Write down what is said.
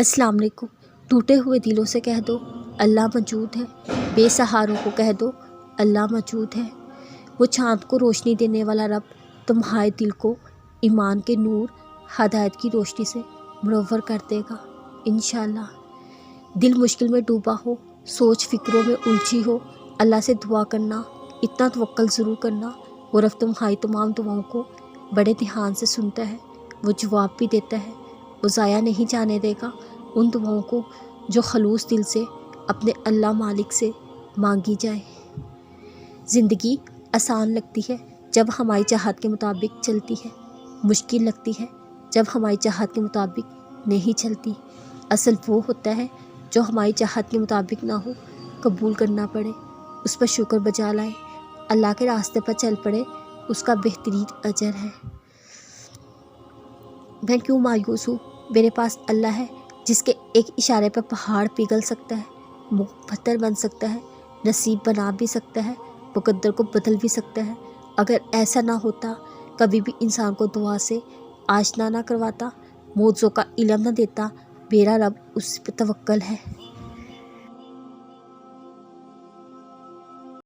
अस्सलाम वालेकुम। टूटे हुए दिलों से कह दो अल्लाह मौजूद है। बेसहारों को कह दो अल्लाह मौजूद है। वो चाँद को रोशनी देने वाला रब तुम्हारे दिल को ईमान के नूर हदायत की रोशनी से मुनव्वर कर देगा इंशाअल्लाह। दिल मुश्किल में डूबा हो, सोच फिक्रों में उलझी हो, अल्लाह से दुआ करना, इतना तवक्कल ज़रूर करना। वो रब तुम्हारी तमाम दुआओं को बड़े ध्यान से सुनता है, वो जवाब भी देता है, वो ज़ाया नहीं जाने देगा उन दुआओं को जो खलूस दिल से अपने अल्लाह मालिक से मांगी जाए। ज़िंदगी आसान लगती है जब हमारी चाहत के मुताबिक चलती है, मुश्किल लगती है जब हमारी चाहत के मुताबिक नहीं चलती। असल वो होता है जो हमारी चाहत के मुताबिक ना हो, कबूल करना पड़े, उस पर शुक्र बजा लाए, अल्लाह के रास्ते पर चल पड़े, उसका बेहतरीन अजर है। मैं क्यों मायूस हूँ, मेरे पास अल्लाह है जिसके एक इशारे पर पहाड़ पिघल सकता है, मुँह पत्थर बन सकता है, नसीब बना भी सकता है, मुकद्दर को बदल भी सकता है। अगर ऐसा ना होता, कभी भी इंसान को दुआ से आशना ना करवाता, मौजों का इल्म ना देता, मेरा रब उस पर तवक्कल है।